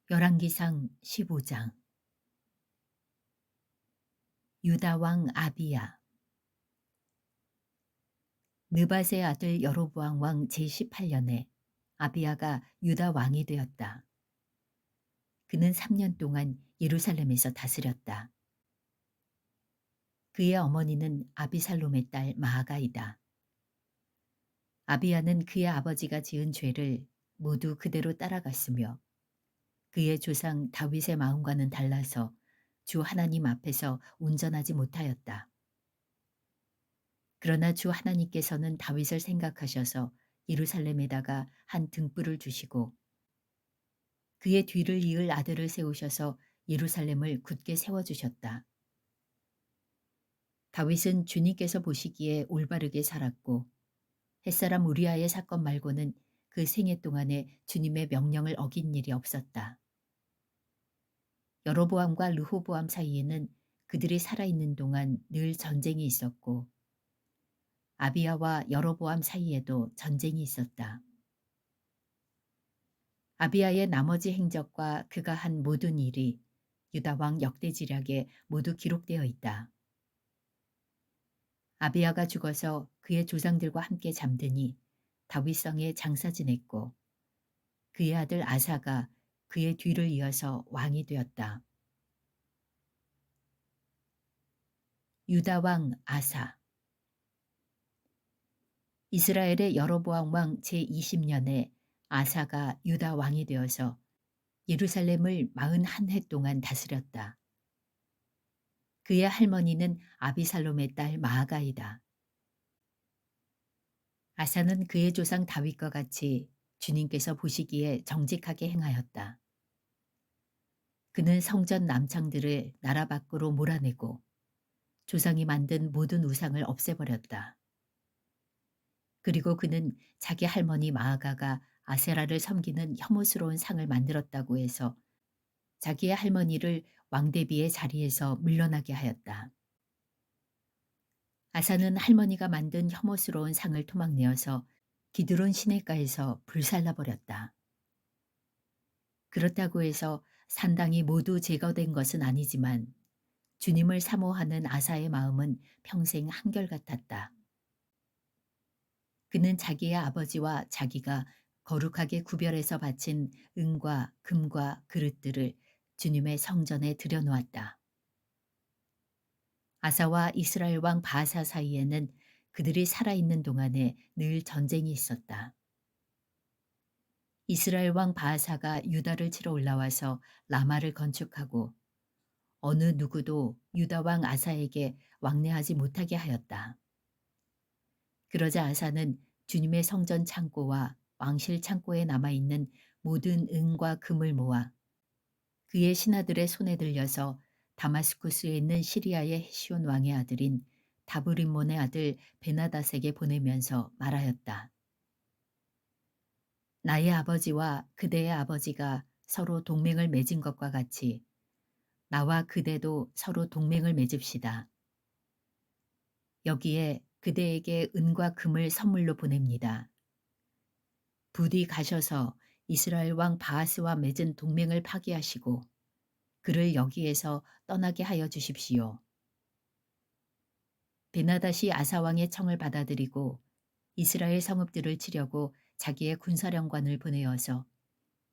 열왕기상 15장. 유다 왕 아비야. 느밧의 아들 여로보암 왕 제18년에 아비야가 유다 왕이 되었다. 그는 3년 동안 예루살렘에서 다스렸다. 그의 어머니는 아비살롬의 딸 마아가이다. 아비야는 그의 아버지가 지은 죄를 모두 그대로 따라갔으며 그의 조상 다윗의 마음과는 달라서 주 하나님 앞에서 온전하지 못하였다. 그러나 주 하나님께서는 다윗을 생각하셔서 예루살렘에다가 한 등불을 주시고 그의 뒤를 이을 아들을 세우셔서 예루살렘을 굳게 세워주셨다. 다윗은 주님께서 보시기에 올바르게 살았고 햇사람 우리아의 사건 말고는 그 생애 동안에 주님의 명령을 어긴 일이 없었다. 여로보암과 르호보암 사이에는 그들이 살아있는 동안 늘 전쟁이 있었고 아비야와 여로보암 사이에도 전쟁이 있었다. 아비야의 나머지 행적과 그가 한 모든 일이 유다 왕 역대지략에 모두 기록되어 있다. 아비야가 죽어서 그의 조상들과 함께 잠드니 다윗성에 장사 지냈고 그의 아들 아사가 그의 뒤를 이어서 왕이 되었다. 유다 왕 아사. 이스라엘의 여로보암 왕 제20년에 아사가 유다 왕이 되어서 예루살렘을 41해 동안 다스렸다. 그의 할머니는 아비살롬의 딸 마아가이다. 아사는 그의 조상 다윗과 같이 주님께서 보시기에 정직하게 행하였다. 그는 성전 남창들을 나라 밖으로 몰아내고 조상이 만든 모든 우상을 없애버렸다. 그리고 그는 자기 할머니 마아가가 아세라를 섬기는 혐오스러운 상을 만들었다고 해서 자기의 할머니를 왕대비의 자리에서 물러나게 하였다. 아사는 할머니가 만든 혐오스러운 상을 토막내어서 기드론 시내가에서 불살라버렸다. 그렇다고 해서 산당이 모두 제거된 것은 아니지만 주님을 사모하는 아사의 마음은 평생 한결같았다. 그는 자기의 아버지와 자기가 거룩하게 구별해서 바친 은과 금과 그릇들을 주님의 성전에 들여놓았다. 아사와 이스라엘 왕 바사 사이에는 그들이 살아있는 동안에 늘 전쟁이 있었다. 이스라엘 왕 바사가 유다를 치러 올라와서 라마를 건축하고 어느 누구도 유다 왕 아사에게 왕래하지 못하게 하였다. 그러자 아사는 주님의 성전 창고와 왕실 창고에 남아있는 모든 은과 금을 모아 그의 신하들의 손에 들려서 다마스쿠스에 있는 시리아의 헤시온 왕의 아들인 다브림몬의 아들 베나닷에게 보내면서 말하였다. 나의 아버지와 그대의 아버지가 서로 동맹을 맺은 것과 같이 나와 그대도 서로 동맹을 맺읍시다. 여기에 그대에게 은과 금을 선물로 보냅니다. 부디 가셔서 이스라엘 왕 바하스와 맺은 동맹을 파기하시고 그를 여기에서 떠나게 하여 주십시오. 베나닷이 아사왕의 청을 받아들이고 이스라엘 성읍들을 치려고 자기의 군사령관을 보내어서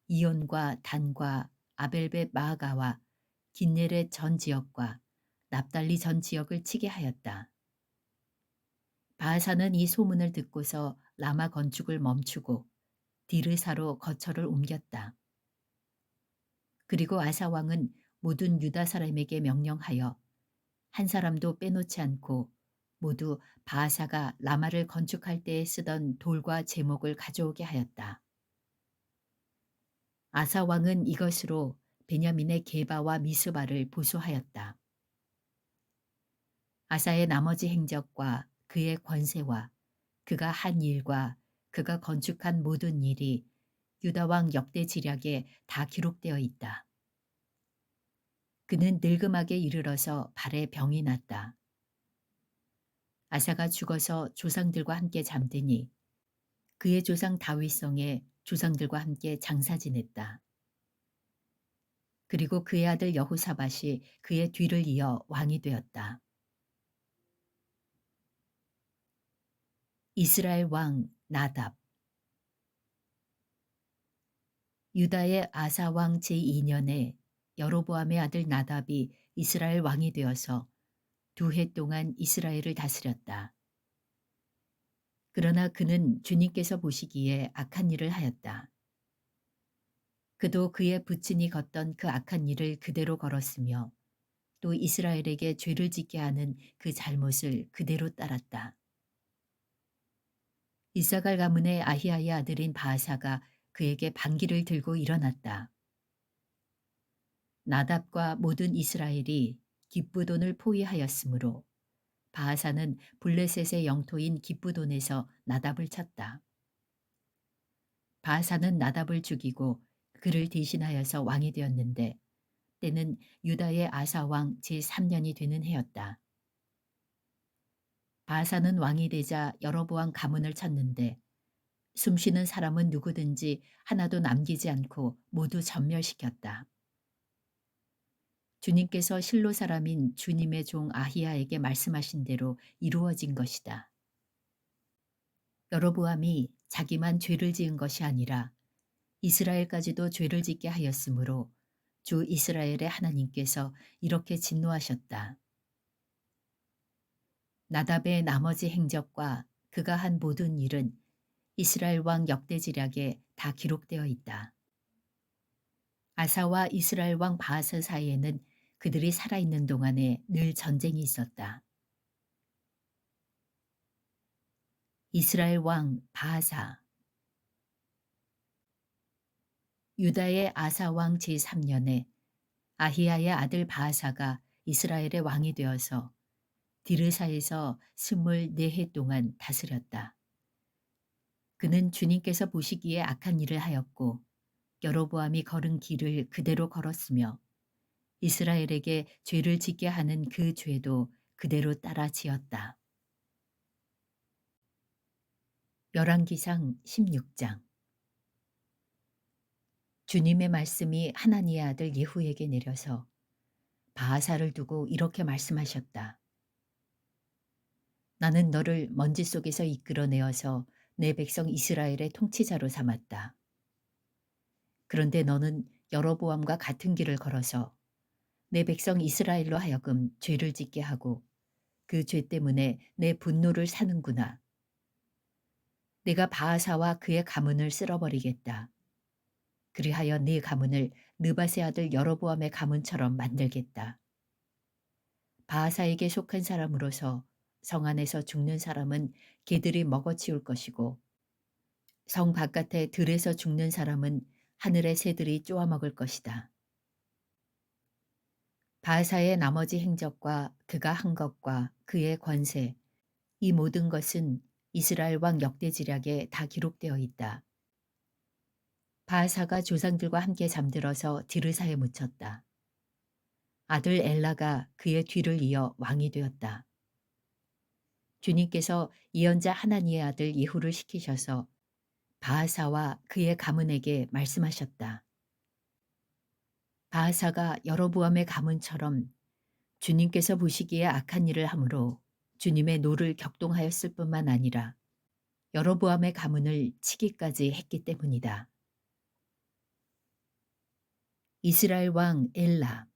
이온과 단과 아벨벳 마아가와 긴네렛 전 지역과 납달리 전 지역을 치게 하였다. 바하사는 이 소문을 듣고서 라마 건축을 멈추고 디르사로 거처를 옮겼다. 그리고 아사 왕은 모든 유다 사람에게 명령하여 한 사람도 빼놓지 않고 모두 바하사가 라마를 건축할 때에 쓰던 돌과 제목을 가져오게 하였다. 아사 왕은 이것으로 베냐민의 게바와 미스바를 보수하였다. 아사의 나머지 행적과 그의 권세와 그가 한 일과 그가 건축한 모든 일이 유다 왕 역대지략에 다 기록되어 있다. 그는 늙음하게 이르러서 발에 병이 났다. 아사가 죽어서 조상들과 함께 잠드니 그의 조상 다윗성에 조상들과 함께 장사 지냈다. 그리고 그의 아들 여호사밧이 그의 뒤를 이어 왕이 되었다. 이스라엘 왕 나답. 유다의 아사 왕 제2년에 여로보암의 아들 나답이 이스라엘 왕이 되어서 2해 동안 이스라엘을 다스렸다. 그러나 그는 주님께서 보시기에 악한 일을 하였다. 그도 그의 부친이 걷던 그 악한 일을 그대로 걸었으며 또 이스라엘에게 죄를 짓게 하는 그 잘못을 그대로 따랐다. 이사갈 가문의 아히야의 아들인 바아사가 그에게 반기를 들고 일어났다. 나답과 모든 이스라엘이 기브돈을 포위하였으므로 바아사는 블레셋의 영토인 기브돈에서 나답을 쳤다. 바아사는 나답을 죽이고 그를 대신하여서 왕이 되었는데 때는 유다의 아사 왕 제3년이 되는 해였다. 바아사는 왕이 되자 여로보암 가문을 쳤는데 숨쉬는 사람은 누구든지 하나도 남기지 않고 모두 전멸시켰다. 주님께서 실로 사람인 주님의 종 아히야에게 말씀하신 대로 이루어진 것이다. 여로보암이 자기만 죄를 지은 것이 아니라 이스라엘까지도 죄를 짓게 하였으므로 주 이스라엘의 하나님께서 이렇게 진노하셨다. 나답의 나머지 행적과 그가 한 모든 일은 이스라엘 왕 역대지략에 다 기록되어 있다. 아사와 이스라엘 왕 바하스 사이에는 그들이 살아있는 동안에 늘 전쟁이 있었다. 이스라엘 왕 바하사. 유다의 아사 왕 제3년에 아히야의 아들 바하사가 이스라엘의 왕이 되어서 디르사에서 24해 동안 다스렸다. 그는 주님께서 보시기에 악한 일을 하였고 여로보암이 걸은 길을 그대로 걸었으며 이스라엘에게 죄를 짓게 하는 그 죄도 그대로 따라 지었다. 열왕기상 16장. 주님의 말씀이 하나니의 아들 예후에게 내려서 바하사를 두고 이렇게 말씀하셨다. 나는 너를 먼지 속에서 이끌어내어서 내 백성 이스라엘의 통치자로 삼았다. 그런데 너는 여로보암과 같은 길을 걸어서 내 백성 이스라엘로 하여금 죄를 짓게 하고 그 죄 때문에 내 분노를 사는구나. 내가 바하사와 그의 가문을 쓸어버리겠다. 그리하여 네 가문을 느밧의 아들 여로보암의 가문처럼 만들겠다. 바하사에게 속한 사람으로서 성 안에서 죽는 사람은 개들이 먹어치울 것이고 성 바깥에 들에서 죽는 사람은 하늘의 새들이 쪼아먹을 것이다. 바하사의 나머지 행적과 그가 한 것과 그의 권세, 이 모든 것은 이스라엘 왕 역대지략에 다 기록되어 있다. 바하사가 조상들과 함께 잠들어서 디르사에 묻혔다. 아들 엘라가 그의 뒤를 이어 왕이 되었다. 주님께서 예언자 하나니의 아들 예후를 시키셔서 바하사와 그의 가문에게 말씀하셨다. 바하사가 여로보암의 가문처럼 주님께서 보시기에 악한 일을 함으로 주님의 노를 격동하였을 뿐만 아니라 여로보암의 가문을 치기까지 했기 때문이다. 이스라엘 왕 엘라.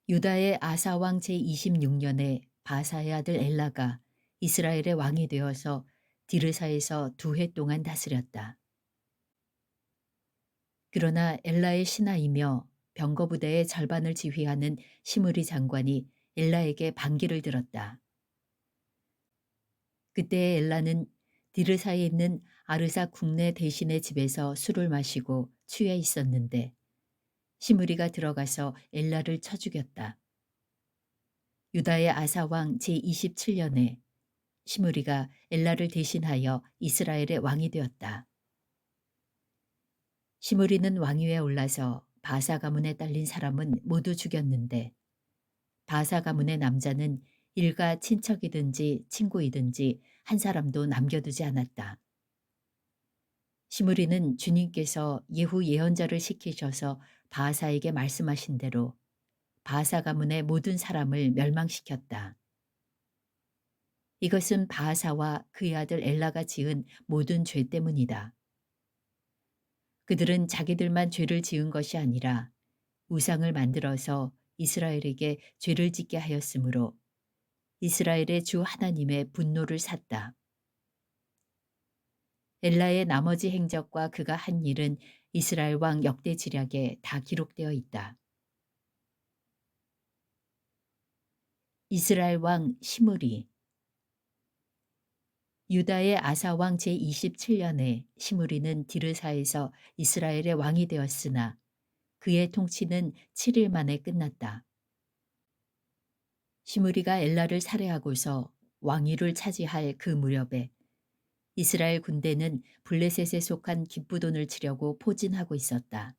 유다의 아사 왕 제26년에 바사의 아들 엘라가 이스라엘의 왕이 되어서 디르사에서 2해 동안 다스렸다. 그러나 엘라의 신하이며 병거부대의 절반을 지휘하는 시므리 장관이 엘라에게 반기를 들었다. 그때 엘라는 디르사에 있는 아르사 국내 대신의 집에서 술을 마시고 취해 있었는데 시므리가 들어가서 엘라를 쳐 죽였다. 유다의 아사 왕 제27년에 시므리가 엘라를 대신하여 이스라엘의 왕이 되었다. 시므리는 왕위에 올라서 바사 가문에 딸린 사람은 모두 죽였는데 바사 가문의 남자는 일가 친척이든지 친구이든지 한 사람도 남겨두지 않았다. 시므리는 주님께서 예후 예언자를 시키셔서 바하사에게 말씀하신 대로 바하사 가문의 모든 사람을 멸망시켰다. 이것은 바하사와 그의 아들 엘라가 지은 모든 죄 때문이다. 그들은 자기들만 죄를 지은 것이 아니라 우상을 만들어서 이스라엘에게 죄를 짓게 하였으므로 이스라엘의 주 하나님의 분노를 샀다. 엘라의 나머지 행적과 그가 한 일은 이스라엘 왕 역대 지략에 다 기록되어 있다. 이스라엘 왕 시므리. 유다의 아사 왕 제27년에 시므리는 디르사에서 이스라엘의 왕이 되었으나 그의 통치는 7일 만에 끝났다. 시므리가 엘라를 살해하고서 왕위를 차지할 그 무렵에 이스라엘 군대는 블레셋에 속한 기브돈을 치려고 포진하고 있었다.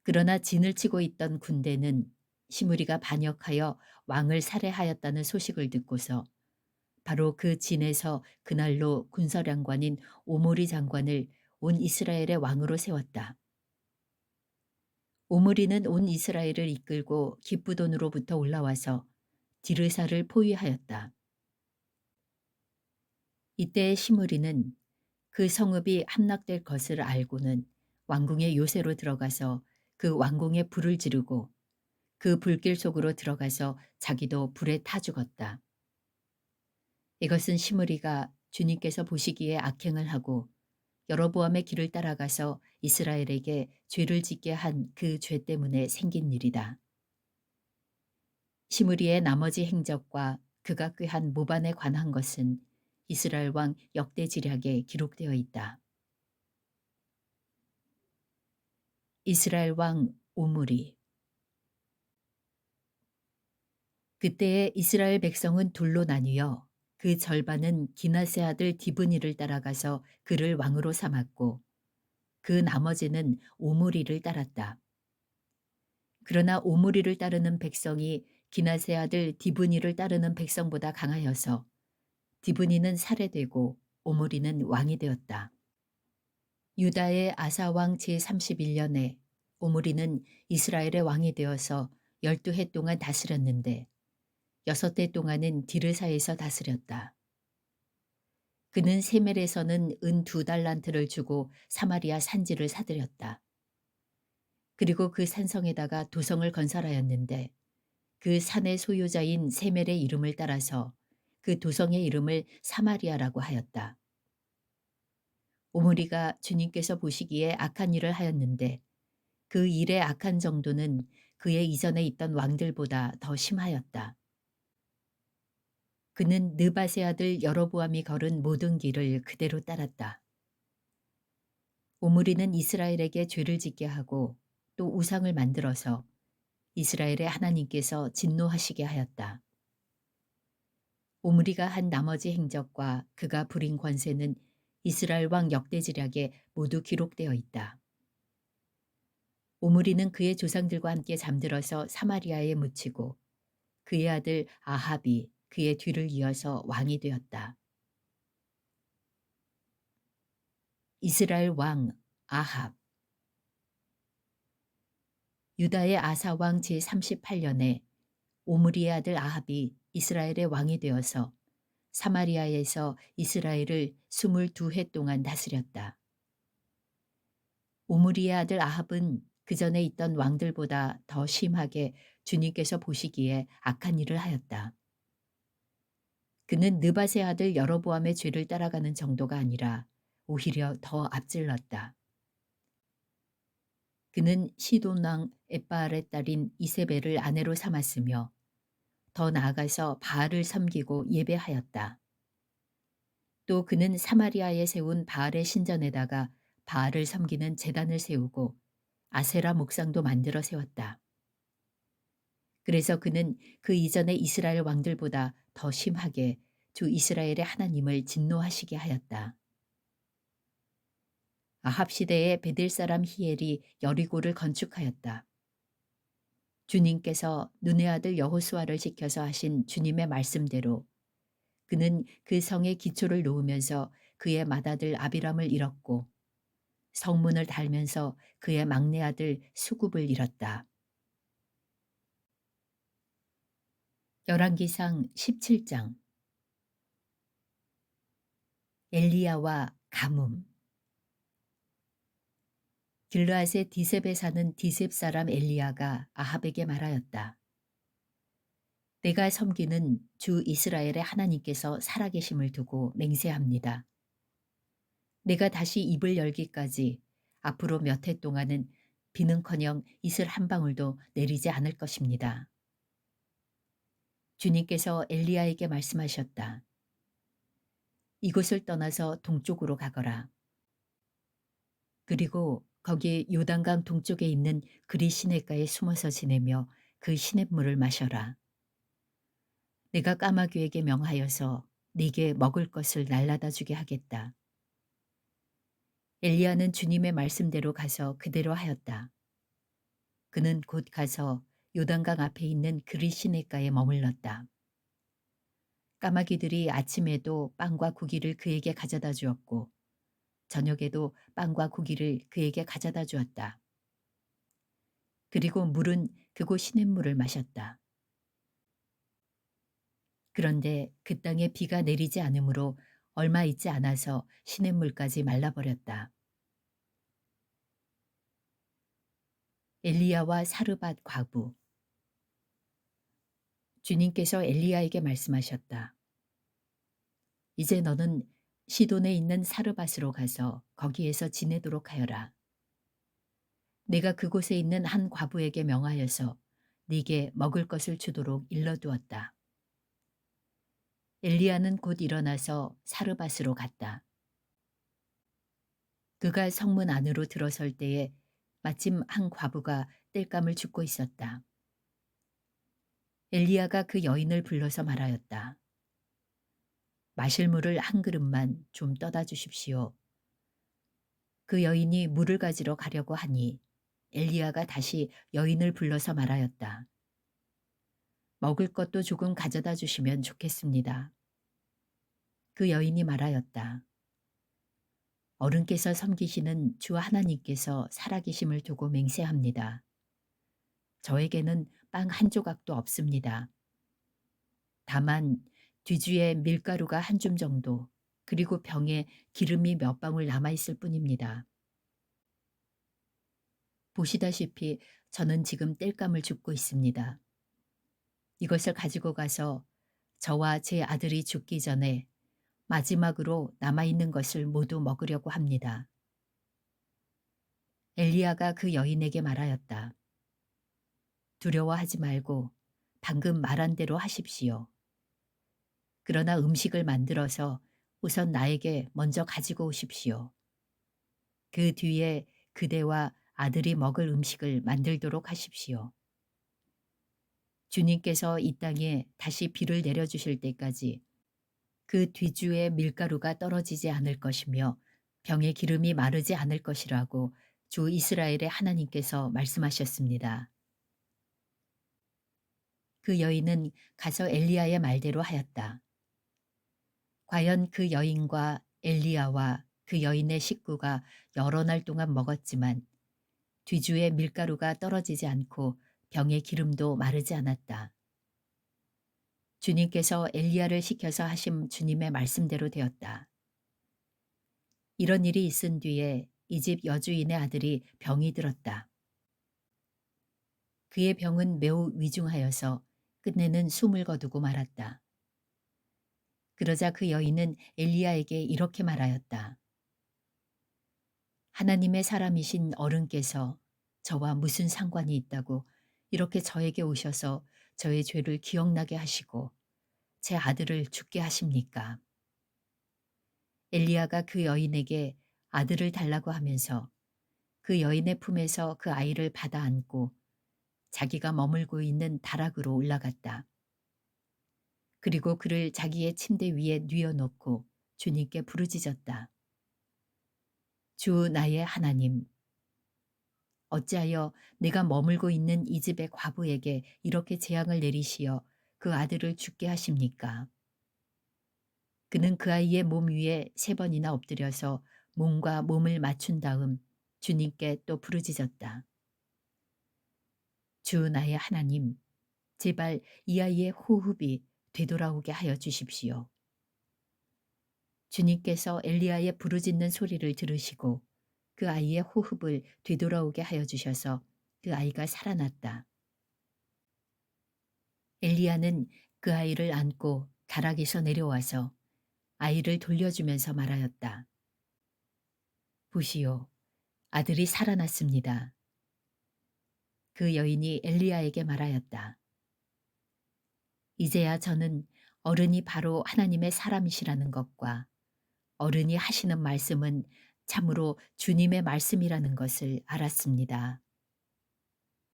그러나 진을 치고 있던 군대는 시므리가 반역하여 왕을 살해하였다는 소식을 듣고서 바로 그 진에서 그날로 군사령관인 오므리 장관을 온 이스라엘의 왕으로 세웠다. 오므리는 온 이스라엘을 이끌고 기브돈으로부터 올라와서 디르사를 포위하였다. 이때 시므리는 그 성읍이 함락될 것을 알고는 왕궁의 요새로 들어가서 그 왕궁에 불을 지르고 그 불길 속으로 들어가서 자기도 불에 타 죽었다. 이것은 시므리가 주님께서 보시기에 악행을 하고 여로보암의 길을 따라가서 이스라엘에게 죄를 짓게 한 그 죄 때문에 생긴 일이다. 시므리의 나머지 행적과 그가 꾀한 모반에 관한 것은 이스라엘 왕 역대지략에 기록되어 있다. 이스라엘 왕 오므리. 그때에 이스라엘 백성은 둘로 나뉘어 그 절반은 기낫의 아들 디브니를 따라가서 그를 왕으로 삼았고 그 나머지는 오므리를 따랐다. 그러나 오므리를 따르는 백성이 기낫의 아들 디브니를 따르는 백성보다 강하여서 디브니는 살해되고 오므리는 왕이 되었다. 유다의 아사 왕 제31년에 오므리는 이스라엘의 왕이 되어서 12해 동안 다스렸는데 6해 동안은 디르사에서 다스렸다. 그는 세멜에서는 은 2달란트를 주고 사마리아 산지를 사들였다. 그리고 그 산성에다가 도성을 건설하였는데 그 산의 소유자인 세멜의 이름을 따라서 그 도성의 이름을 사마리아라고 하였다. 오므리가 주님께서 보시기에 악한 일을 하였는데 그 일의 악한 정도는 그의 이전에 있던 왕들보다 더 심하였다. 그는 느밧의 아들 여로보암이 걸은 모든 길을 그대로 따랐다. 오므리는 이스라엘에게 죄를 짓게 하고 또 우상을 만들어서 이스라엘의 하나님께서 진노하시게 하였다. 오므리가 한 나머지 행적과 그가 부린 권세는 이스라엘 왕 역대지략에 모두 기록되어 있다. 오므리는 그의 조상들과 함께 잠들어서 사마리아에 묻히고 그의 아들 아합이 그의 뒤를 이어서 왕이 되었다. 이스라엘 왕 아합. 유다의 아사 왕 제38년에 오므리의 아들 아합이 이스라엘의 왕이 되어서 사마리아에서 이스라엘을 22해 동안 다스렸다. 오므리의 아들 아합은 그 전에 있던 왕들보다 더 심하게 주님께서 보시기에 악한 일을 하였다. 그는 느밧의 아들 여로보암의 죄를 따라가는 정도가 아니라 오히려 더 앞질렀다. 그는 시돈 왕 엣바알의 딸인 이세벨을 아내로 삼았으며 더 나아가서 바알을 섬기고 예배하였다. 또 그는 사마리아에 세운 바알의 신전에다가 바알을 섬기는 제단을 세우고 아세라 목상도 만들어 세웠다. 그래서 그는 그 이전의 이스라엘 왕들보다 더 심하게 주 이스라엘의 하나님을 진노하시게 하였다. 아합 시대에 베델 사람 히엘이 여리고를 건축하였다. 주님께서 눈의 아들 여호수아를 시켜서 하신 주님의 말씀대로 그는 그 성의 기초를 놓으면서 그의 맏아들 아비람을 잃었고 성문을 달면서 그의 막내 아들 수굽을 잃었다. 열왕기상 17장. 엘리야와 가뭄. 길르앗의 디셉에 사는 디셉 사람 엘리야가 아합에게 말하였다. 내가 섬기는 주 이스라엘의 하나님께서 살아계심을 두고 맹세합니다. 내가 다시 입을 열기까지 앞으로 몇 해 동안은 비는커녕 이슬 한 방울도 내리지 않을 것입니다. 주님께서 엘리야에게 말씀하셨다. 이곳을 떠나서 동쪽으로 가거라. 그리고 거기 요단강 동쪽에 있는 그리 시냇가에 숨어서 지내며 그 시냇물을 마셔라. 내가 까마귀에게 명하여서 네게 먹을 것을 날라다 주게 하겠다. 엘리야는 주님의 말씀대로 가서 그대로 하였다. 그는 곧 가서 요단강 앞에 있는 그리 시냇가에 머물렀다. 까마귀들이 아침에도 빵과 고기를 그에게 가져다 주었고 저녁에도 빵과 고기를 그에게 가져다 주었다. 그리고 물은 그곳 시냇물을 마셨다. 그런데 그 땅에 비가 내리지 않으므로 얼마 있지 않아서 시냇물까지 말라버렸다. 엘리야와 사르밧 과부. 주님께서 엘리야에게 말씀하셨다. 이제 너는 시돈에 있는 사르밧으로 가서 거기에서 지내도록 하여라. 내가 그곳에 있는 한 과부에게 명하여서 네게 먹을 것을 주도록 일러두었다. 엘리야는 곧 일어나서 사르밧으로 갔다. 그가 성문 안으로 들어설 때에 마침 한 과부가 땔감을 줍고 있었다. 엘리야가 그 여인을 불러서 말하였다. 마실 물을 한 그릇만 좀 떠다 주십시오. 그 여인이 물을 가지러 가려고 하니 엘리야가 다시 여인을 불러서 말하였다. 먹을 것도 조금 가져다 주시면 좋겠습니다. 그 여인이 말하였다. 어른께서 섬기시는 주 하나님께서 살아계심을 두고 맹세합니다. 저에게는 빵 한 조각도 없습니다. 다만 뒤주에 밀가루가 한 줌 정도 그리고 병에 기름이 몇 방울 남아있을 뿐입니다. 보시다시피 저는 지금 땔감을 줍고 있습니다. 이것을 가지고 가서 저와 제 아들이 죽기 전에 마지막으로 남아있는 것을 모두 먹으려고 합니다. 엘리야가 그 여인에게 말하였다. 두려워하지 말고 방금 말한 대로 하십시오. 그러나 음식을 만들어서 우선 나에게 먼저 가지고 오십시오. 그 뒤에 그대와 아들이 먹을 음식을 만들도록 하십시오. 주님께서 이 땅에 다시 비를 내려주실 때까지 그 뒤주에 밀가루가 떨어지지 않을 것이며 병의 기름이 마르지 않을 것이라고 주 이스라엘의 하나님께서 말씀하셨습니다. 그 여인은 가서 엘리야의 말대로 하였다. 과연 그 여인과 엘리야와 그 여인의 식구가 여러 날 동안 먹었지만 뒤주에 밀가루가 떨어지지 않고 병의 기름도 마르지 않았다. 주님께서 엘리야를 시켜서 하신 주님의 말씀대로 되었다. 이런 일이 있은 뒤에 이 집 여주인의 아들이 병이 들었다. 그의 병은 매우 위중하여서 끝내는 숨을 거두고 말았다. 그러자 그 여인은 엘리야에게 이렇게 말하였다. 하나님의 사람이신 어른께서 저와 무슨 상관이 있다고 이렇게 저에게 오셔서 저의 죄를 기억나게 하시고 제 아들을 죽게 하십니까? 엘리야가 그 여인에게 아들을 달라고 하면서 그 여인의 품에서 그 아이를 받아 안고 자기가 머물고 있는 다락으로 올라갔다. 그리고 그를 자기의 침대 위에 뉘어놓고 주님께 부르짖었다. 주 나의 하나님, 어찌하여 내가 머물고 있는 이 집의 과부에게 이렇게 재앙을 내리시어 그 아들을 죽게 하십니까? 그는 그 아이의 몸 위에 3번이나 엎드려서 몸과 몸을 맞춘 다음 주님께 또 부르짖었다. 주 나의 하나님, 제발 이 아이의 호흡이 되돌아오게 하여 주십시오. 주님께서 엘리야의 부르짖는 소리를 들으시고 그 아이의 호흡을 되돌아오게 하여 주셔서 그 아이가 살아났다. 엘리야는 그 아이를 안고 가락에서 내려와서 아이를 돌려주면서 말하였다. 보시오, 아들이 살아났습니다. 그 여인이 엘리야에게 말하였다. 이제야 저는 어른이 바로 하나님의 사람이시라는 것과 어른이 하시는 말씀은 참으로 주님의 말씀이라는 것을 알았습니다.